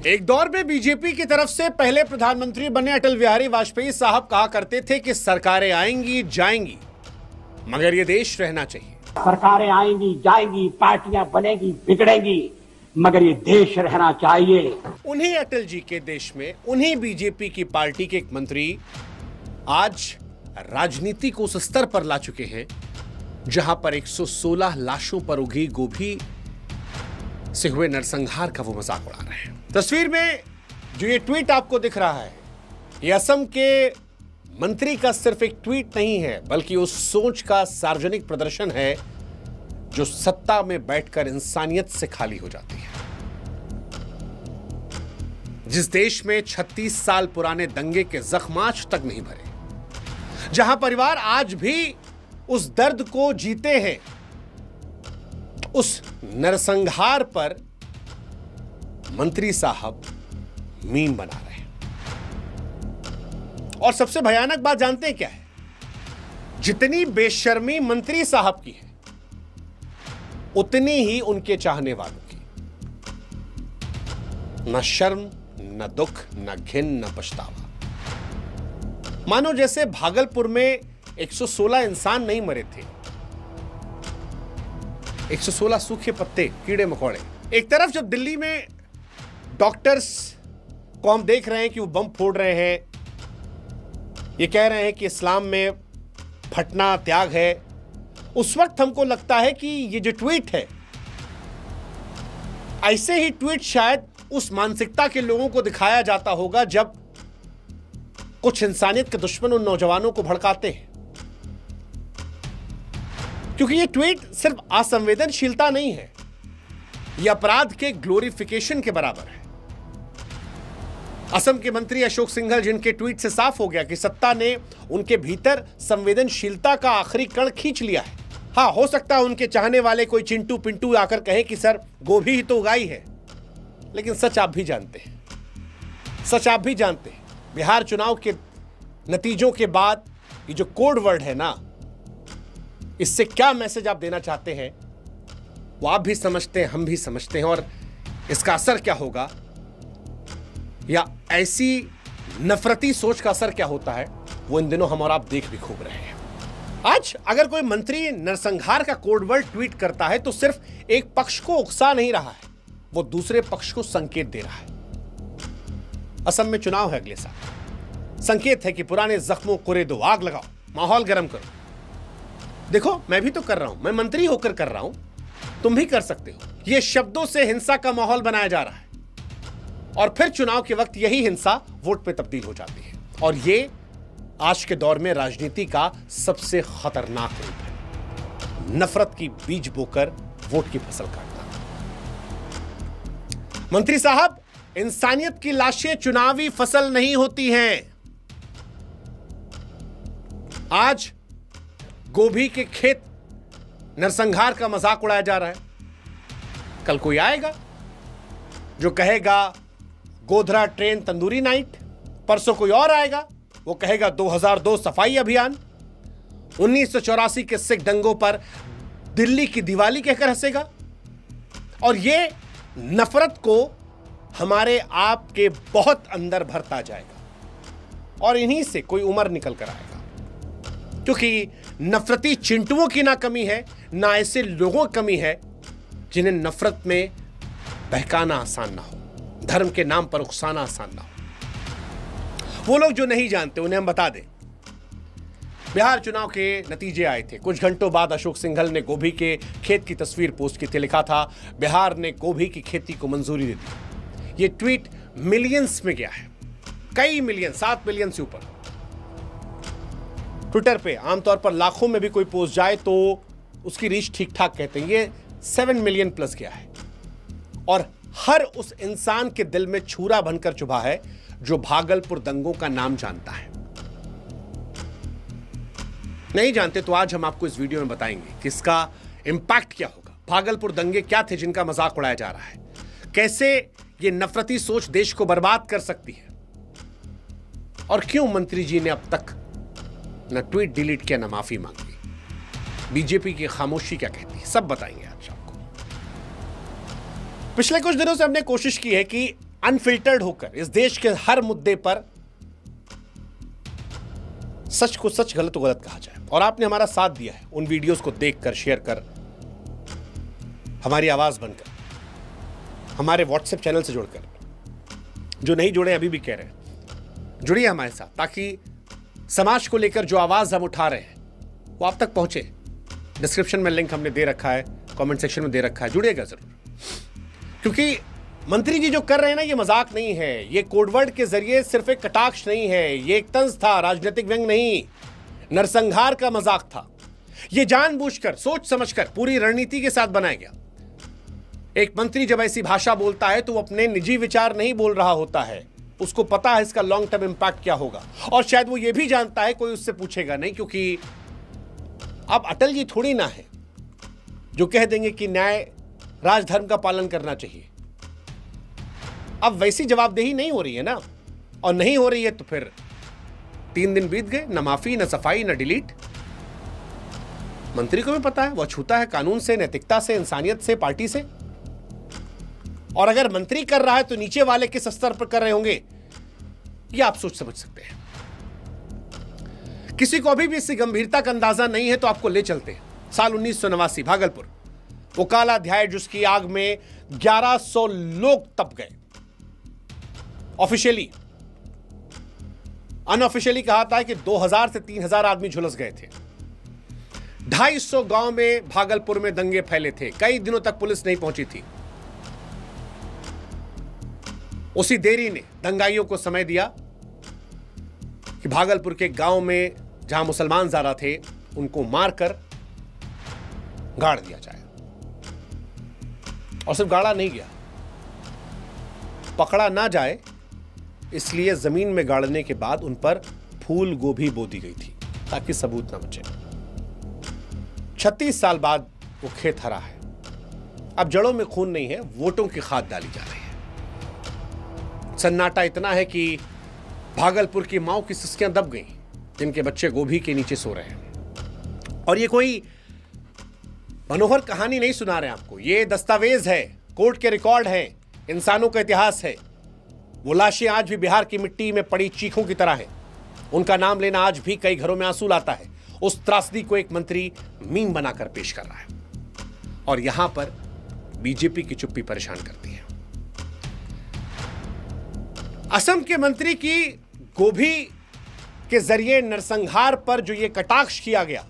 एक दौर में बीजेपी की तरफ से पहले प्रधानमंत्री बने अटल बिहारी वाजपेयी साहब कहा करते थे कि सरकारें आएंगी जाएंगी मगर ये देश रहना चाहिए। सरकारें आएंगी जाएंगी, पार्टियां बनेगी बिगड़ेंगी, मगर ये देश रहना चाहिए। उन्हीं अटल जी के देश में उन्हीं बीजेपी की पार्टी के एक मंत्री आज राजनीति को उस स्तर पर ला चुके हैं जहां पर 116 लाशों पर उगी गोभी से हुए नरसंहार का वो मजाक उड़ा रहे हैं। तस्वीर में जो ये ट्वीट आपको दिख रहा है, ये असम के मंत्री का सिर्फ एक ट्वीट नहीं है बल्कि उस सोच का सार्वजनिक प्रदर्शन है जो सत्ता में बैठकर इंसानियत से खाली हो जाती है। जिस देश में 36 साल पुराने दंगे के जख्म आज तक नहीं भरे, जहां परिवार आज भी उस दर्द को जीते हैं, उस नरसंहार पर मंत्री साहब मीम बना रहे हैं। और सबसे भयानक बात जानते हैं क्या है? जितनी बेशर्मी मंत्री साहब की है उतनी ही उनके चाहने वालों की। न शर्म, न दुख, न घिन, न पछतावा। मानो जैसे भागलपुर में 116 इंसान नहीं मरे थे, 116 सूखे पत्ते, कीड़े मकोड़े। एक तरफ जब दिल्ली में डॉक्टर्स को हम देख रहे हैं कि वो बम फोड़ रहे हैं, ये कह रहे हैं कि इस्लाम में फटना त्याग है, उस वक्त हमको लगता है कि ये जो ट्वीट है, ऐसे ही ट्वीट शायद उस मानसिकता के लोगों को दिखाया जाता होगा जब कुछ इंसानियत के दुश्मन उन नौजवानों को भड़काते हैं। क्योंकि ये ट्वीट सिर्फ असंवेदनशीलता नहीं है, यह अपराध के ग्लोरिफिकेशन के बराबर है। असम के मंत्री अशोक सिंघल, जिनके ट्वीट से साफ हो गया कि सत्ता ने उनके भीतर संवेदनशीलता का आखिरी कण खींच लिया है। हाँ, हो सकता है उनके चाहने वाले कोई चिंटू पिंटू आकर कहे कि सर गोभी ही तो उगाई है, लेकिन सच आप भी जानते हैं, सच आप भी जानते हैं। बिहार चुनाव के नतीजों के बाद ये जो कोड वर्ड है ना, इससे क्या मैसेज आप देना चाहते हैं वो आप भी समझते हैं, हम भी समझते हैं। और इसका असर क्या होगा या ऐसी नफरती सोच का असर क्या होता है वो इन दिनों हम और आप देख भी खूब रहे हैं। आज अगर कोई मंत्री नरसंहार का कोड वर्ड ट्वीट करता है तो सिर्फ एक पक्ष को उकसा नहीं रहा है, वो दूसरे पक्ष को संकेत दे रहा है। असम में चुनाव है अगले साल, संकेत है कि पुराने जख्मों को रे दो, आग लगाओ, माहौल गर्म करो। देखो, मैं भी तो कर रहा हूं, मैं मंत्री होकर कर रहा हूं, तुम भी कर सकते हो। यह शब्दों से हिंसा का माहौल बनाया जा रहा है और फिर चुनाव के वक्त यही हिंसा वोट में तब्दील हो जाती है। और यह आज के दौर में राजनीति का सबसे खतरनाक रूप है, नफरत की बीज बोकर वोट की फसल काटना। मंत्री साहब, इंसानियत की लाशें चुनावी फसल नहीं होती हैं। आज गोभी के खेत नरसंहार का मजाक उड़ाया जा रहा है, कल कोई आएगा जो कहेगा गोधरा ट्रेन तंदूरी नाइट, परसों कोई और आएगा वो कहेगा 2002 सफाई अभियान, 1984 के सिख दंगों पर दिल्ली की दिवाली कहकर हंसेगा। और ये नफरत को हमारे आपके बहुत अंदर भरता जाएगा और इन्हीं से कोई उमर निकल कर आएगा। क्योंकि नफरती चिंटुओं की ना कमी है, ना ऐसे लोगों की कमी है जिन्हें नफरत में बहकाना आसान ना हो, धर्म के नाम पर उकसाना आसान ना हो। वो लोग जो नहीं जानते उन्हें हम बता दें। बिहार चुनाव के नतीजे आए थे, कुछ घंटों बाद अशोक सिंघल ने गोभी के खेत की तस्वीर पोस्ट की थी। लिखा था, बिहार ने गोभी की खेती को मंजूरी दे दी। ये ट्वीट मिलियंस में गया है, कई मिलियन, 7 मिलियन से ऊपर। ट्विटर पे आमतौर पर लाखों में भी कोई पोस्ट जाए तो उसकी रीच ठीक ठाक कहते हैं, ये 7 मिलियन प्लस गया है। और हर उस इंसान के दिल में छुरा बनकर चुभा है जो भागलपुर दंगों का नाम जानता है। नहीं जानते तो आज हम आपको इस वीडियो में बताएंगे कि इसका इंपैक्ट क्या होगा। भागलपुर दंगे क्या थे जिनका मजाक उड़ाया जा रहा है, कैसे ये नफरती सोच देश को बर्बाद कर सकती है, और क्यों मंत्री जी ने अब तक न ट्वीट डिलीट किया न माफी मांगी। बीजेपी की खामोशी क्या कहती है, सब बताएंगे आज आपको। पिछले कुछ दिनों से हमने कोशिश की है कि अनफिल्टर्ड होकर इस देश के हर मुद्दे पर सच को सच, गलत को गलत कहा जाए। और आपने हमारा साथ दिया है उन वीडियोस को देखकर, शेयर कर, हमारी आवाज बनकर, हमारे व्हाट्सएप चैनल से जुड़कर। जो नहीं जुड़े अभी भी कह रहे हैं जुड़िए हमारे साथ, ताकि समाज को लेकर जो आवाज हम उठा रहे हैं वो आप तक पहुंचे। डिस्क्रिप्शन में लिंक हमने दे रखा है, कमेंट सेक्शन में दे रखा है, जुड़िएगा जरूर। क्योंकि मंत्री जी जो कर रहे हैं ना, ये मजाक नहीं है, ये कोडवर्ड के जरिए सिर्फ एक कटाक्ष नहीं है, ये एक तंज था, राजनीतिक व्यंग नहीं, नरसंहार का मजाक था। ये जानबूझकर, सोच समझकर, पूरी रणनीति के साथ बनाया गया। एक मंत्री जब ऐसी भाषा बोलता है तो वो अपने निजी विचार नहीं बोल रहा होता है, उसको पता है इसका लॉन्ग टर्म इंपैक्ट क्या होगा। और शायद वो ये भी जानता है कोई उससे पूछेगा नहीं, क्योंकि अब अटल जी थोड़ी ना है जो कह देंगे कि न्याय राजधर्म का पालन करना चाहिए। अब वैसी जवाबदेही नहीं हो रही है ना, और नहीं हो रही है तो फिर 3 दिन बीत गए, न माफी, न सफाई, न डिलीट। मंत्री को भी पता है वो छूता है कानून से, नैतिकता से, इंसानियत से, पार्टी से। और अगर मंत्री कर रहा है तो नीचे वाले किस स्तर पर कर रहे होंगे ये आप सोच समझ सकते हैं। किसी को अभी भी इसकी गंभीरता का अंदाजा नहीं है तो आपको ले चलते हैं साल 1989 भागलपुर, वो काला अध्याय जिसकी आग में 1100 लोग तप गए। ऑफिशियली, अनऑफिशियली कहा था कि 2000 से 3000 आदमी झुलस गए थे। 250 गांव में भागलपुर में दंगे फैले थे, कई दिनों तक पुलिस नहीं पहुंची थी। उसी देरी ने दंगाइयों को समय दिया कि भागलपुर के गांव में जहां मुसलमान ज्यादा थे उनको मारकर गाड़ दिया जाए। और सिर्फ गाड़ा नहीं गया, पकड़ा ना जाए इसलिए जमीन में गाड़ने के बाद उन पर फूल गोभी बो दी गई थी ताकि सबूत ना बचे। 36 साल बाद वो खेत हरा है। अब जड़ों में खून नहीं है, वोटों की खाद डाली जा रही है। सन्नाटा इतना है कि भागलपुर की माओ की सिसकियां दब गईं, जिनके बच्चे गोभी के नीचे सो रहे हैं। और ये कोई मनोहर कहानी नहीं सुना रहे आपको, ये दस्तावेज है, कोर्ट के रिकॉर्ड हैं, इंसानों का इतिहास है। वो लाशें आज भी बिहार की मिट्टी में पड़ी चीखों की तरह हैं। उनका नाम लेना आज भी कई घरों में आंसू लाता है। उस त्रासदी को एक मंत्री मीम बनाकर पेश कर रहा है, और यहां पर बीजेपी की चुप्पी परेशान करती है। असम के मंत्री की गोभी के जरिए नरसंहार पर जो ये कटाक्ष किया गया,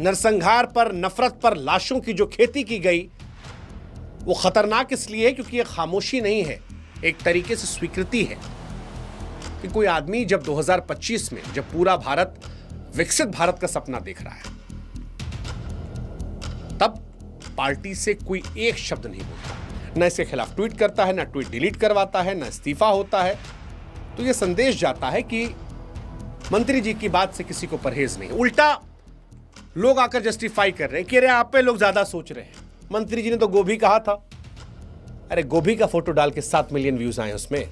नरसंहार पर, नफरत पर, लाशों की जो खेती की गई, वो खतरनाक इसलिए है क्योंकि ये खामोशी नहीं है, एक तरीके से स्वीकृति है कि कोई आदमी जब 2025 में, जब पूरा भारत विकसित भारत का सपना देख रहा है, तब पार्टी से कोई एक शब्द नहीं बोलता, न इसके खिलाफ ट्वीट करता है, न ट्वीट डिलीट करवाता है, न इस्तीफा होता है। तो यह संदेश जाता है कि मंत्री जी की बात से किसी को परहेज नहीं। उल्टा लोग आकर जस्टिफाई कर रहे हैं कि अरे आप पे लोग ज्यादा सोच रहे हैं, मंत्री जी ने तो गोभी कहा था। अरे गोभी का फोटो डाल के 7 मिलियन व्यूज आए उसमें।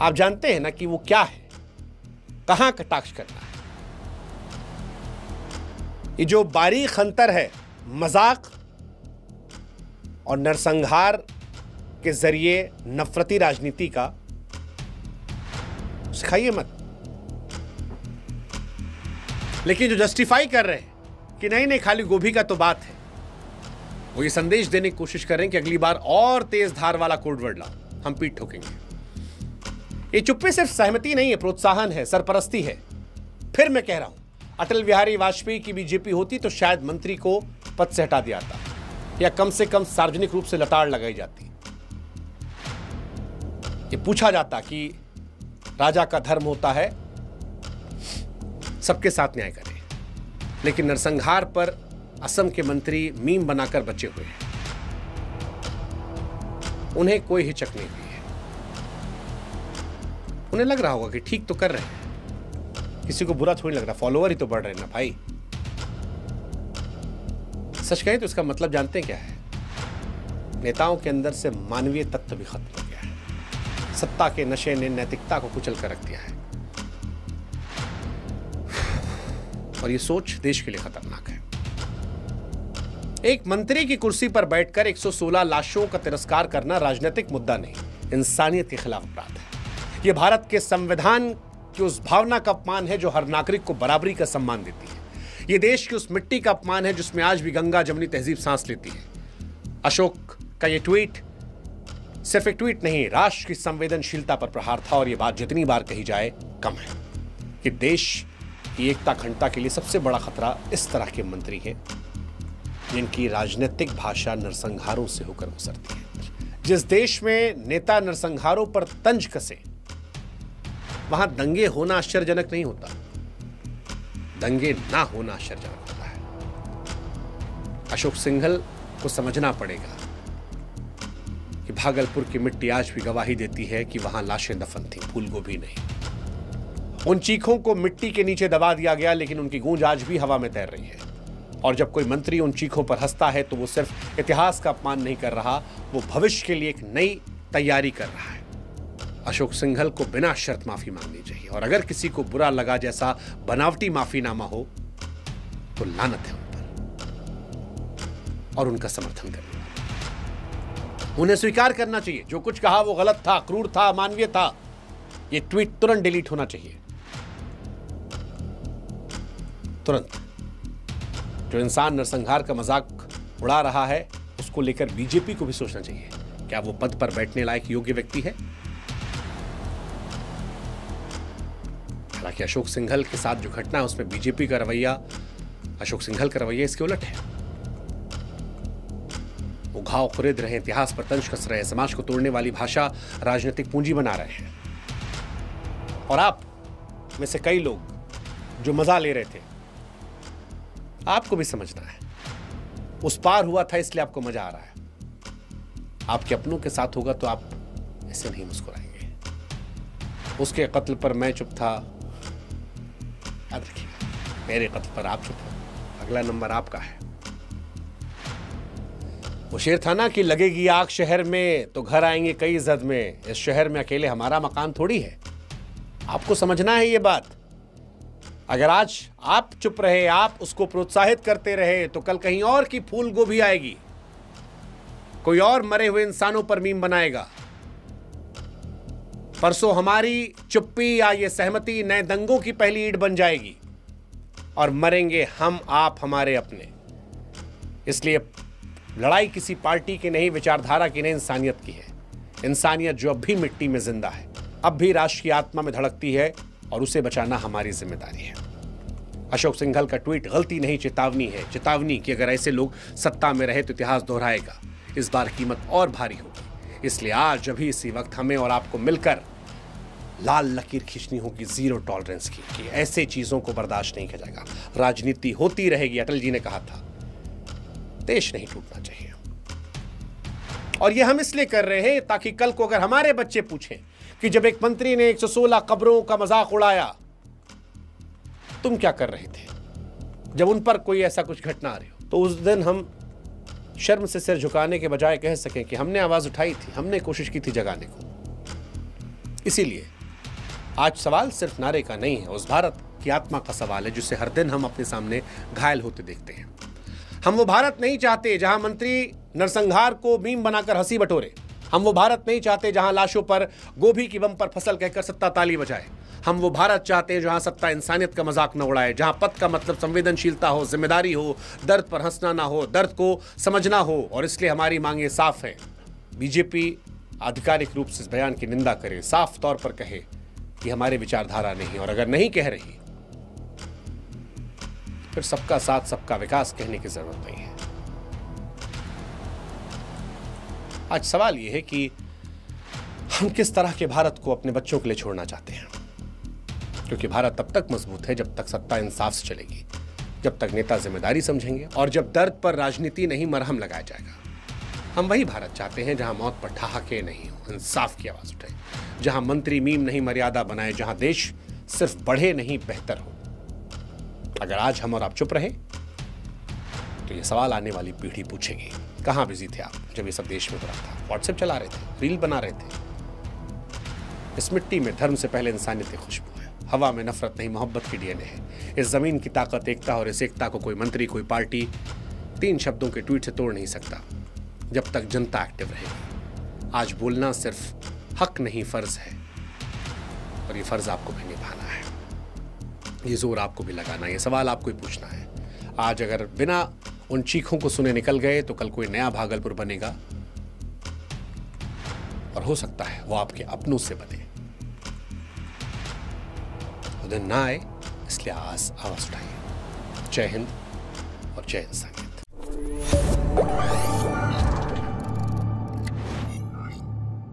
आप जानते हैं ना कि वो क्या है, कहां कटाक्ष करना है। ये जो बारीक अंतर है मजाक और नरसंहार के जरिए नफरती राजनीति का, सिखाइए मत। लेकिन जो जस्टिफाई कर रहे हैं कि नहीं नहीं खाली गोभी का तो बात है, वो ये संदेश देने की कोशिश कर रहे हैं कि अगली बार और तेज धार वाला कोडवर्ड लाओ, हम पीठ ठोकेंगे। ये चुप्पी सिर्फ सहमति नहीं है, प्रोत्साहन है, सरपरस्ती है। फिर मैं कह रहा हूं, अटल बिहारी वाजपेयी की बीजेपी होती तो शायद मंत्री को पद से हटा दिया जाता, या कम से कम सार्वजनिक रूप से लताड़ लगाई जाती। ये पूछा जाता कि राजा का धर्म होता है सबके साथ न्याय करे, लेकिन नरसंहार पर असम के मंत्री मीम बनाकर बचे हुए हैं। उन्हें कोई हिचक नहीं हुई है। उन्हें लग रहा होगा कि ठीक तो कर रहे हैं, किसी को बुरा थोड़ी लग रहा, फॉलोअर ही तो बढ़ रहे हैं ना भाई। सच कहें तो इसका मतलब जानते हैं क्या है? नेताओं के अंदर से मानवीय तत्व भी खत्म हो गया है। सत्ता के नशे ने नैतिकता को कुचल कर रख दिया है, और ये सोच देश के लिए खतरनाक है। एक मंत्री की कुर्सी पर बैठकर 116 लाशों का तिरस्कार करना राजनीतिक मुद्दा नहीं, इंसानियत के खिलाफ अपराध है। ये भारत के संविधान की उस भावना का अपमान है जो हर नागरिक को बराबरी का सम्मान देती है। ये देश की उस मिट्टी का अपमान है जिसमें आज भी गंगा जमुनी तहजीब सांस लेती है। अशोक का ये ट्वीट सिर्फ एक ट्वीट नहीं, राष्ट्र की संवेदनशीलता पर प्रहार था। और यह बात जितनी बार कही जाए कम है कि देश की एकता अखंडता के लिए सबसे बड़ा खतरा इस तरह के मंत्री हैं जिनकी राजनीतिक भाषा नरसंहारों से होकर गुजरती है। जिस देश में नेता नरसंहारों पर तंज कसे, वहां दंगे होना आश्चर्यजनक नहीं होता, दंगे ना होना आश्चर्यजनक होता है। अशोक सिंघल को समझना पड़ेगा कि भागलपुर की मिट्टी आज भी गवाही देती है कि वहां लाशें दफन थी, फूल गोभी नहीं। उन चीखों को मिट्टी के नीचे दबा दिया गया, लेकिन उनकी गूंज आज भी हवा में तैर रही है। और जब कोई मंत्री उन चीखों पर हंसता है तो वो सिर्फ इतिहास का अपमान नहीं कर रहा, वो भविष्य के लिए एक नई तैयारी कर रहा है। अशोक सिंघल को बिना शर्त माफी मांगनी चाहिए, और अगर किसी को बुरा लगा जैसा बनावटी माफीनामा हो तो लानत है उन पर और उनका समर्थन करने वाला। उन्हें स्वीकार करना चाहिए जो कुछ कहा वो गलत था, क्रूर था, अमानवीय था। ये ट्वीट तुरंत डिलीट होना चाहिए, तुरंत। जो इंसान नरसंहार का मजाक उड़ा रहा है उसको लेकर बीजेपी को भी सोचना चाहिए, क्या वो पद पर बैठने लायक योग्य व्यक्ति है? हालांकि अशोक सिंघल के साथ जो घटना है उसमें बीजेपी का रवैया, अशोक सिंघल का रवैया इसके उलट है। वो घाव खुरेद रहे, इतिहास पर तंज कस रहे, समाज को तोड़ने वाली भाषा राजनीतिक पूंजी बना रहे हैं। और आप में से कई लोग जो मजा ले रहे थे, आपको भी समझना है, उस पार हुआ था इसलिए आपको मजा आ रहा है। आपके अपनों के साथ होगा तो आप ऐसे नहीं मुस्कुराएंगे। उसके कत्ल पर मैं चुप था, याद रखिएगा, मेरे कत्ल पर आप चुप हो, अगला नंबर आपका है। वो शेर था ना कि लगेगी आग शहर में तो घर आएंगे कई जद में। इस शहर में अकेले हमारा मकान थोड़ी है, आपको समझना है ये बात। अगर आज आप चुप रहे, आप उसको प्रोत्साहित करते रहे, तो कल कहीं और की फूल गोभी आएगी, कोई और मरे हुए इंसानों पर मीम बनाएगा। परसों हमारी चुप्पी या ये सहमति नए दंगों की पहली ईंट बन जाएगी और मरेंगे हम, आप, हमारे अपने। इसलिए लड़ाई किसी पार्टी की नहीं, विचारधारा की नहीं, इंसानियत की है। इंसानियत जो अब भी मिट्टी में जिंदा है, अब भी राष्ट्र की आत्मा में धड़कती है, और उसे बचाना हमारी जिम्मेदारी है। अशोक सिंघल का ट्वीट गलती नहीं, चेतावनी है। चेतावनी कि अगर ऐसे लोग सत्ता में रहे तो इतिहास दोहराएगा। इस बार कीमत और भारी होगी। इसलिए आज अभी इसी वक्त हमें और आपको मिलकर लाल लकीर खींचनी होगी, जीरो टॉलरेंस की, कि ऐसे चीजों को बर्दाश्त नहीं किया जाएगा। राजनीति होती रहेगी, अटल जी ने कहा था, देश नहीं टूटना चाहिए। और ये हम इसलिए कर रहे हैं ताकि कल को अगर हमारे बच्चे पूछें कि जब एक मंत्री ने 116 कब्रों का मजाक उड़ाया, तुम क्या कर रहे थे? जब उन पर कोई ऐसा कुछ घटना आ रही हो, तो उस दिन हम शर्म से सिर झुकाने के बजाय कह सकें कि हमने आवाज उठाई थी, हमने कोशिश की थी जगाने को। इसीलिए आज सवाल सिर्फ नारे का नहीं है, उस भारत की आत्मा का सवाल है जिसे हर दिन हम अपने सामने घायल होते देखते हैं। हम वो भारत नहीं चाहते जहां मंत्री नरसंहार को मीम बनाकर हंसी बटोरे। हम वो भारत नहीं चाहते जहां लाशों पर गोभी की बम पर फसल कहकर सत्ता ताली बजाए। हम वो भारत चाहते हैं जहां सत्ता इंसानियत का मजाक न उड़ाए, जहां पद का मतलब संवेदनशीलता हो, जिम्मेदारी हो, दर्द पर हंसना ना हो, दर्द को समझना हो। और इसलिए हमारी मांगे साफ है। बीजेपी आधिकारिक रूप से इस बयान की निंदा करे, साफ तौर पर कहे कि हमारी विचारधारा नहीं, और अगर नहीं कह रही फिर सबका साथ सबका विकास कहने की जरूरत नहीं है। आज सवाल यह है कि हम किस तरह के भारत को अपने बच्चों के लिए छोड़ना चाहते हैं, क्योंकि भारत तब तक मजबूत है जब तक सत्ता इंसाफ से चलेगी, जब तक नेता जिम्मेदारी समझेंगे, और जब दर्द पर राजनीति नहीं मरहम लगाया जाएगा। हम वही भारत चाहते हैं जहां मौत पर ठहाके नहीं हो, इंसाफ की आवाज उठे, जहां मंत्री मीम नहीं मर्यादा बनाए, जहां देश सिर्फ बढ़े नहीं बेहतर हो। अगर आज हम और आप चुप रहे तो ये सवाल आने वाली पीढ़ी पूछेगी, कहां बिजी थे आप जब ये सब देश में हो रहा था? व्हाट्सएप चला रहे थे, रील बना रहे थे। इस मिट्टी में धर्म से पहले इंसानियत की खुशबू है, हवा में नफरत नहीं मोहब्बत की डीएनए है। इस जमीन की ताकत एकता, और इस एकता को कोई मंत्री, कोई पार्टी 3 शब्दों के ट्वीट से तोड़ नहीं सकता जब तक जनता एक्टिव रहेगी। आज बोलना सिर्फ हक नहीं फर्ज है, और ये फर्ज आपको भी निभाना है। ये जोर आपको भी लगाना है, ये सवाल आपको ही पूछना है। आज अगर बिना उन चीखों को सुने निकल गए तो कल कोई नया भागलपुर बनेगा, और हो सकता है वो आपके अपनों से बने। वो दिन ना आए, इसलिए आवाज उठाइए। जय हिंद और जय इंसानियत।